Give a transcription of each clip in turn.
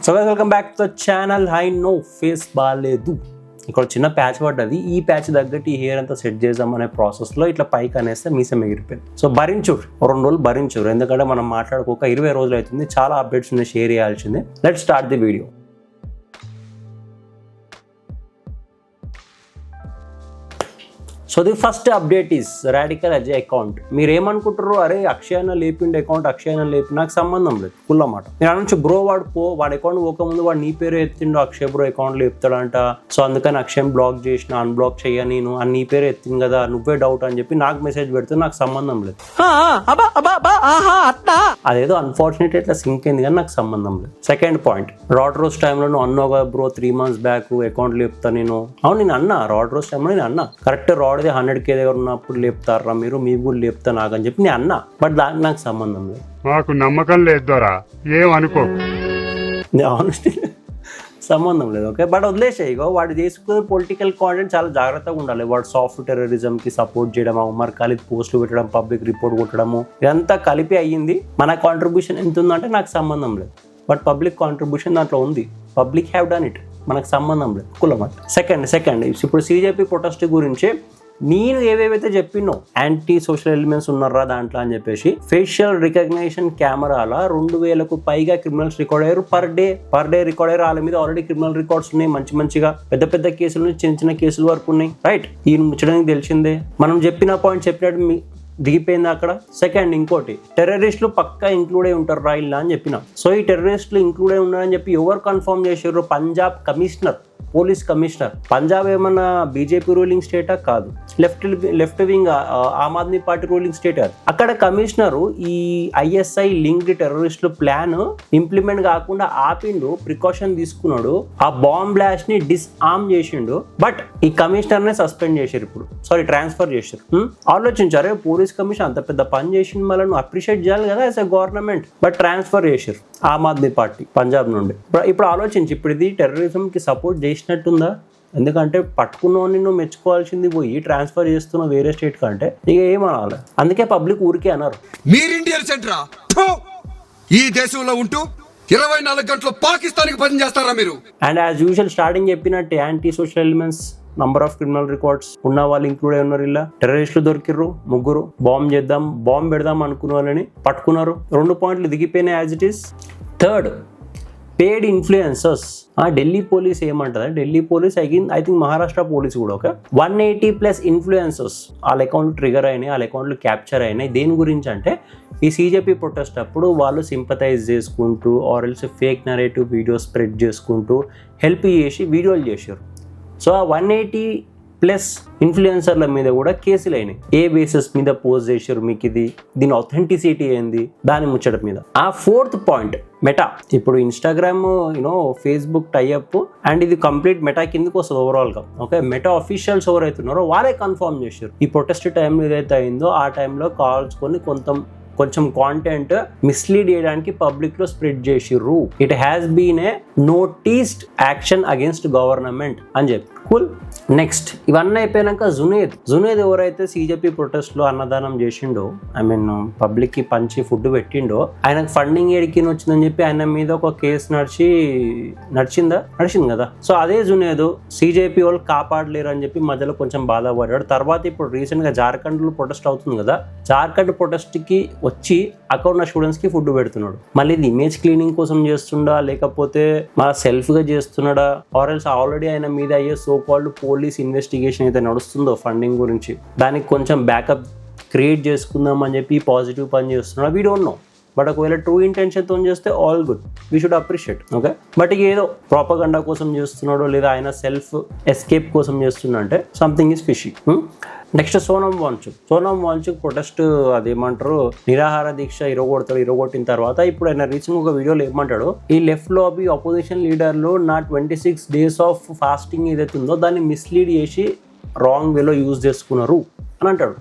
So welcome back to the channel. Hi no face బాగాలేదు, ఇక్కడ చిన్న ప్యాచ్ పడ్డది. ఈ ప్యాచ్ తగ్గట్టు ఈ హెయిర్ అంతా సెట్ చేద్దాం అనే ప్రాసెస్లో ఇట్లా పైకి అనేస్తే మీసం ఎగిరిపోయింది. సో భరించుడు, 2 రోజులు భరించుడు, ఎందుకంటే మనం మాట్లాడుకోక 20 రోజులు అవుతుంది. చాలా అప్డేట్స్ ఉన్నాయి, షేర్ చేయాల్సిందే. Let's start the video. So the first update is radical Ajay account. మీరు ఏమనుకుంటారు, అరే అక్షయన లేపిండి అకౌంట్, అక్షయన లేపి, నాకు సంబంధం లేదు కుల్ల మాట. మీరు అనొచ్చు బ్రో వాడు వాడి అకౌంట్ పోకముందు వాడు నీ పేరు ఎత్తిండు, అక్షయ్ బ్రో అకౌంట్ లేపుతాడంట, సో అందుకని అక్షయ్ బ్లాక్ చేసిన, అన్బ్లాక్ చెయ్య నేను అని నీ పేరు ఎత్తింది కదా, నువ్వే డౌట్ అని చెప్పి నాకు మెసేజ్ పెడితే నాకు సంబంధం లేదు. అదేదో అన్ఫార్చునేట్ ఇట్లా సింక్ అయింది కానీ నాకు సంబంధం లేదు. సెకండ్ పాయింట్, రాడ్ రోజ్ టైంలో నువ్వు అన్నావు కదా బ్రో 3 months బ్యాక్ అకౌంట్ లేపుతా నేను. అవును నేను అన్నా, రాడ్ రోజ్ టైంలో నేను అన్నా కరెక్ట్, రాడ్ 100K దగ్గర ఉన్నప్పుడు లేపుతారా మీరు, మీ కూడా లేపుతా నాకు అని చెప్పి నేను అన్నా. బట్ దానికి నాకు సంబంధం లేదు, మాకు నమ్మకం లేదురా, ఏమనుకో, ఆనెస్టీ సంబంధం లేదు. ఓకే, బట్ వదిలేసాయి. వాడు చేసుకునే పొలిటికల్ కాంటెంట్ చాలా జాగ్రత్తగా ఉండాలి. వాడు సాఫ్ట్ టెర్రరిజం కి సపోర్ట్ చేయడం, ఉమర్ ఖాలిద్ పోస్టులు పెట్టడం, పబ్లిక్ రిపోర్ట్ కొట్టడము, ఇదంతా కలిపి అయ్యింది. మన కాంట్రిబ్యూషన్ ఎంత ఉందంటే నాకు సంబంధం లేదు, బట్ పబ్లిక్ కాంట్రిబ్యూషన్ దాంట్లో ఉంది. పబ్లిక్ హ్యావ్ డన్ ఇట్, మనకు సంబంధం లేదు కులమాట. సెకండ్ ఇప్పుడు CJP ప్రొటెస్ట్ గురించి నేను ఏవేవైతే చెప్పినో యాంటీ సోషల్ ఎలిమెంట్స్ ఉన్నారా దాంట్లో అని చెప్పేసి, ఫేషియల్ రికగ్నిషన్ కెమెరాల 2000కు పైగా క్రిమినల్స్ రికార్డ్ అయ్యారు. పర్ డే రికార్డ్ అయ్యారు. వాళ్ళ మీద ఆల్రెడీ క్రిమినల్ రికార్డ్స్ ఉన్నాయి, మంచిగా పెద్ద కేసుల నుంచి చిన్న కేసుల వరకు ఉన్నాయి. రైట్, ఈ ముచ్చడానికి తెలిసిందే. మనం చెప్పిన పాయింట్ చెప్పినట్టు దిగిపోయింది అక్కడ. సెకండ్, ఇంకోటి, టెర్రరిస్టులు పక్కా ఇంక్లూడ్ అయి ఉంటారు రా ఇలా అని చెప్పిన. సో ఈ టెర్రరిస్టులు ఇంక్లూడ్ అయి ఉన్నారని చెప్పి ఎవరు కన్ఫర్మ్ చేశారు? Punjab commissioner, police commissioner. Punjab ఏమన్నా బీజేపీ రూలింగ్ స్టేటా? కాదు. Left wing Aam Aadmi party ruling state అది. అక్కడ కమిషనరు ఈ ISI లింక్డ్ టెర్రరిస్టులు ప్లాన్ ఇంప్లిమెంట్ కాకుండా ఆపిండు, ప్రికాషన్ తీసుకున్నాడు, ఆ బాంబ్ బ్లాస్ట్ ని డిస్ఆర్మ్ చేసిండు. బట్ ఈ కమిషనర్ నే సస్పెండ్ చేశారు ఇప్పుడు, ట్రాన్స్ఫర్ చేశారు. ఆలోచించారు, పోలీస్ కమిషన్ అంత పెద్ద పని చేసింది, మళ్ళీ నువ్వు అప్రిషియేట్ చేయాలి కదా as a government. But transfer చేశారు ఆమ్ ఆద్మీ పార్టీ పంజాబ్ నుండి. ఇప్పుడు ఆలోచించి, ఇప్పుడు ఇది టెర్రరిజం కి సపోర్ట్ చేసినట్టుందా? ఎందుకంటే పట్టుకున్నవాడిని నువ్వు మెచ్చుకోవాల్సింది పోయి ట్రాన్స్ఫర్ చేస్తున్న వేరే స్టేట్ కంటే ఇక ఏమనాలి. అందుకే పబ్లిక్ ఊరికే అన్నారు, మీరు ఇండియన్ సెంటరా, ఈ దేశంలో ఉంటూ 24 గంటలు పాకిస్తాన్ కి పని చేస్తారా మీరు? అండ్ యాజ్ యూజువల్ స్టార్టింగ్ చెప్పినట్టు anti social elements, number of criminal records ఉన్న వాళ్ళు ఇంక్లూడ్ అయి ఉన్నారు. ఇలా టెర్రరిస్టులు దొరికిర్రు 3, బాంబ్ పెడదాం అనుకున్న వాళ్ళని పట్టుకున్నారు. 2 పాయింట్లు దిగిపోయినాయి as it is. Third, paid influencers. Delhi police ఏమంటుంది, Delhi police I think Maharashtra police కూడా, ఓకే, 180+ ఇన్ఫ్లుయెన్సర్స్ వాళ్ళ అకౌంట్ ట్రిగర్ అయినాయి, వాళ్ళ అకౌంట్లు క్యాప్చర్ అయినాయి. దేని గురించి అంటే ఈ CJP ప్రొటెస్ట్ అప్పుడు వాళ్ళు సింపథైజ్ చేసుకుంటూ ఆర్ఎల్స్ ఫేక్ నరేటివ్ వీడియోస్ స్ప్రెడ్ చేసుకుంటూ హెల్ప్ చేసి వీడియోలు చేశారు. సో ఆ 180+ ఇన్ఫ్లుయెన్సర్ల మీద కూడా కేసులు అయినాయి. ఏ బేసిస్ మీద పోస్ట్ చేశారు, మీకు దీని ఆథెంటిసిటీ ఏంది, దాని ముచ్చట మీద. ఆ 4th పాయింట్, మెటా. ఇప్పుడు ఇన్స్టాగ్రామ్, ఫేస్బుక్ టైఅప్, అండ్ ఇది కంప్లీట్ మెటా కిందకి వస్తుంది ఓవరాల్ గా. ఓకే, మెటా అఫీషియల్స్ ఎవరైతున్నారో వాళ్ళే కన్ఫర్మ్ చేశారు. ఈ ప్రొటెస్ట్ టైంలో ఏదైతే అయిందో ఆ టైంలో కాల్స్ కొంచెం కాంటెంట్ మిస్లీడ్ చేయడానికి పబ్లిక్ లో స్ప్రెడ్ చేసిర్రు. It has been a noticed action against government అని చెప్పి. కూల్. నెక్స్ట్, ఇవన్నీ అయిపోయాక జునేద్ ఎవరైతే CJP ప్రొటెస్ట్ లో అన్నదానం చేసిండో, పబ్లిక్ కి పంచి ఫుడ్ పెట్టిండో, ఆయనకు ఫండింగ్ ఏడికి వచ్చిందని చెప్పి ఆయన మీద ఒక కేసు నడిచింది కదా. సో అదే జునేద్ CJP వాళ్ళు కాపాడలేరు అని చెప్పి మధ్యలో కొంచెం బాధపడ్డాడు. తర్వాత ఇప్పుడు రీసెంట్ గా జార్ఖండ్ లో ప్రొటెస్ట్ అవుతుంది కదా, జార్ఖండ్ ప్రొటెస్ట్ కి వచ్చి అక్కడ ఉన్న స్టూడెంట్స్ కి ఫుడ్ పెడుతున్నాడు. మళ్ళీ ఇది ఇమేజ్ క్లీనింగ్ కోసం చేస్తుండా, లేకపోతే మన సెల్ఫ్ గా చేస్తున్నాడా, ఆర్ఎల్స్ ఆల్రెడీ ఆయన మీద అయ్యే సో కాల్డ్ పోలీస్ ఇన్వెస్టిగేషన్ అయితే నడుస్తుందో ఫండింగ్ గురించి, దానికి కొంచెం బ్యాకప్ క్రియేట్ చేసుకుందాం అని చెప్పి పాజిటివ్ పని చేస్తున్నాడు. We don't know. బట్ ఒకవేళ ట్రూ ఇంటెన్షన్తో చేస్తే all good, we should appreciate. Okay, but ఇక ఏదో ప్రాపగండా కోసం చేస్తున్నాడో లేదా ఆయన సెల్ఫ్ ఎస్కేప్ కోసం చేస్తున్నా అంటే something is fishy. Next, Sonam Wangchuk protest, అదేమంటారు, నిరాహార దీక్ష ఇరగొట్టిన తర్వాత ఇప్పుడు ఆయన రీసెంట్ ఒక వీడియోలో ఏమంటాడు, ఈ లెఫ్ట్ లాబీ అపోజిషన్ లీడర్లు నా 26 days ఆఫ్ ఫాస్టింగ్ ఏదైతే ఉందో దాన్ని మిస్లీడ్ చేసి రాంగ్ వేలో యూజ్ చేసుకున్నారు అని అంటాడు.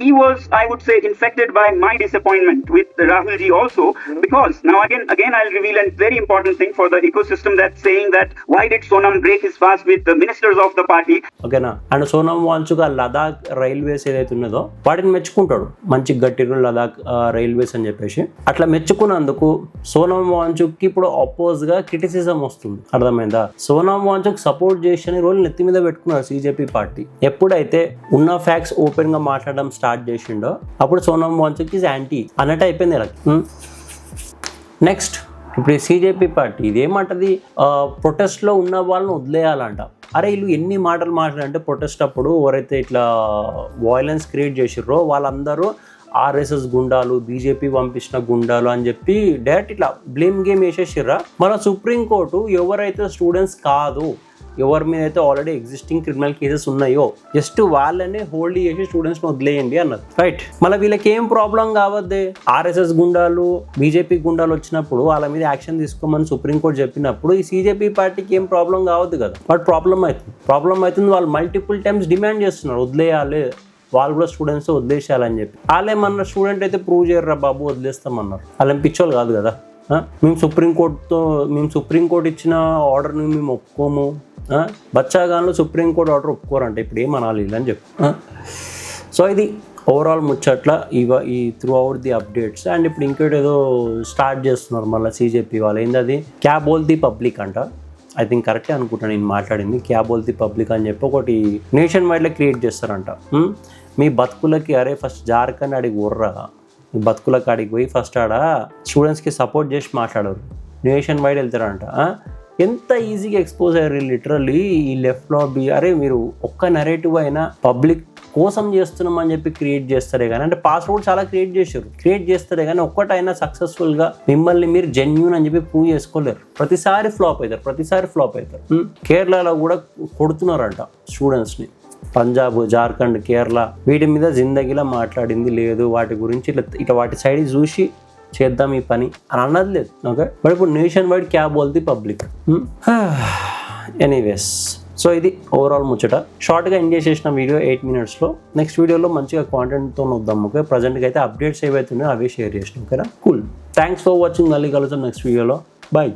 he was, I would say, infected by my disappointment with Rahul ji also, because now again I'll reveal a very important thing for the ecosystem, that's saying that why did Sonam break his fast with the ministers of the party? ఓకేనా. And Sonam వాంచుక్ ఆ Ladakh railways ఏదైతే ఉన్నదో వాటిని మెచ్చుకుంటాడు, మంచి గట్టిరు Ladakh railways అని చెప్పేసి. అట్లా మెచ్చుకున్నందుకు సోనమ్ వాంచుక్ ఇప్పుడు అపోజ్ గా క్రిటిసిజం వస్తుంది, అర్థమైందా? సోనమ్ వాంచుక్ సపోర్ట్ చేసిన రోజులు నెత్తి మీద పెట్టుకున్నారు సిజేపీ పార్టీ. ఎప్పుడైతే ఉన్న ఫ్యాక్ట్స్ ఓపెన్ గా మాట్లాడడం స్టార్ట్ చేసిండో అప్పుడు సోనమ్ వాంచుక్ ఇస్ యాంటీ అన్నట్టు అయిపోయింది ఇలా. నెక్స్ట్ ఇప్పుడు సిజేపీ పార్టీ ఇదేమంటది, ప్రొటెస్ట్లో ఉన్న వాళ్ళని వదిలేయాలంట. అరే వీళ్ళు ఎన్ని మాటలు మాట్లాడంటే ప్రొటెస్ట్ అప్పుడు ఎవరైతే ఇట్లా వాయిలెన్స్ క్రియేట్ చేసిర్రో వాళ్ళందరూ ఆర్ఎస్ఎస్ గుండాలు, బీజేపీ పంపించిన గుండాలు అని చెప్పి డైరెక్ట్ ఇట్లా బ్లేమ్ గేమ్ వేసేసిర్రా. మళ్ళీ సుప్రీంకోర్టు ఎవరైతే స్టూడెంట్స్ కాదు, ఎవరి మీద అయితే ఆల్రెడీ ఎగ్జిస్టింగ్ క్రిమినల్ కేసెస్ ఉన్నాయో జస్ట్ వాళ్ళనే హోల్డ్ చేసి స్టూడెంట్స్ని వదిలేయండి అన్నది, రైట్? మళ్ళీ వీళ్ళకి ఏం ప్రాబ్లం కావద్దే, ఆర్ఎస్ఎస్ గుండాలు, బీజేపీ గుండాలు వచ్చినప్పుడు వాళ్ళ మీద యాక్షన్ తీసుకోమని సుప్రీంకోర్టు చెప్పినప్పుడు ఈ సిజేపీ పార్టీకి ఏం ప్రాబ్లం కావద్దు కదా. బట్ ప్రాబ్లం అవుతుంది. వాళ్ళు మల్టిపుల్ టైమ్స్ డిమాండ్ చేస్తున్నారు వదిలేయాలి, వాళ్ళు కూడా స్టూడెంట్స్ వదిలేసేయాలని చెప్పి. వాళ్ళేమన్నా స్టూడెంట్ అయితే ప్రూవ్ చేయర్రా బాబు వదిలేస్తామన్నారు. వాళ్ళేం పిచ్చోళ్ళు కాదు కదా. మేము సుప్రీంకోర్టు ఇచ్చిన ఆర్డర్ని మేము ఒప్పుకోము, బచ్చాగాన్లో సుప్రీంకోర్టు ఆర్డర్ ఒప్పుకోరంటే ఇప్పుడు ఏమనాలి అని చెప్పి. సో ఇది ఓవరాల్ ముచ్చట్ల ఈ through out the updates. And ఇప్పుడు ఇంకోటి ఏదో స్టార్ట్ చేస్తున్నారు మళ్ళీ సిజేపీ వాళ్ళు, ఏంది అది క్యా బోల్తీ పబ్లిక్ అంట. ఐ థింక్ కరెక్టే అనుకుంటాను నేను మాట్లాడింది, క్యా బోల్తీ పబ్లిక్ అని చెప్పి ఒకటి నేషన్ వైడ్లో క్రియేట్ చేస్తారంట. మీ బతుకులకి అరే ఫస్ట్ జార్ఖండ్ అడిగి ఊర్రా, మీ బతుకుల కాడికి పోయి ఫస్ట్ ఆడ స్టూడెంట్స్కి సపోర్ట్ చేసి మాట్లాడరు, నేషన్ వైడ్ వెళ్తారంట. ఎంత ఈజీగా ఎక్స్పోజ్ అయ్యారు లిటరల్లీ ఈ లెఫ్ట్ లాబీ. అరే మీరు ఒక్క నెరేటివ్ అయినా పబ్లిక్ కోసం చేస్తున్నామని చెప్పి క్రియేట్ చేస్తారే కానీ, అంటే పాస్ట్ కూడా చాలా క్రియేట్ చేస్తారే కానీ ఒక్కటైనా సక్సెస్ఫుల్గా మిమ్మల్ని మీరు జెన్యూన్ అని చెప్పి ప్రూవ్ చేసుకోలేరు. ప్రతిసారి ఫ్లాప్ అవుతారు. కేరళలో కూడా కొడుతున్నారంట స్టూడెంట్స్ని, పంజాబ్, జార్ఖండ్, కేరళ వీటి మీద జిందగీలో మాట్లాడింది లేదు, వాటి గురించి ఇట్లా వాటి సైడ్ చూసి చేద్దాం ఈ పని అని అన్నది లేదు. ఓకే, బట్ ఇప్పుడు నేషన్ వైడ్ క్యా బోల్తీ పబ్లిక్. ఎనీవేస్, సో ఇది ఓవరాల్ ముచ్చట. షార్ట్గా ఎంజాయ్ చేసిన వీడియో 8 minutesలో. నెక్స్ట్ వీడియోలో మంచిగా కాంటెంట్తో వద్దాం. ఓకే, ప్రజెంట్గా అయితే అప్డేట్స్ ఏవైతే ఉన్నాయో అవే షేర్ చేసినాం. ఓకేనా, కూల్. Thanks for watching. మళ్ళీ కలుద్దాం నెక్స్ట్ వీడియోలో. బాయ్.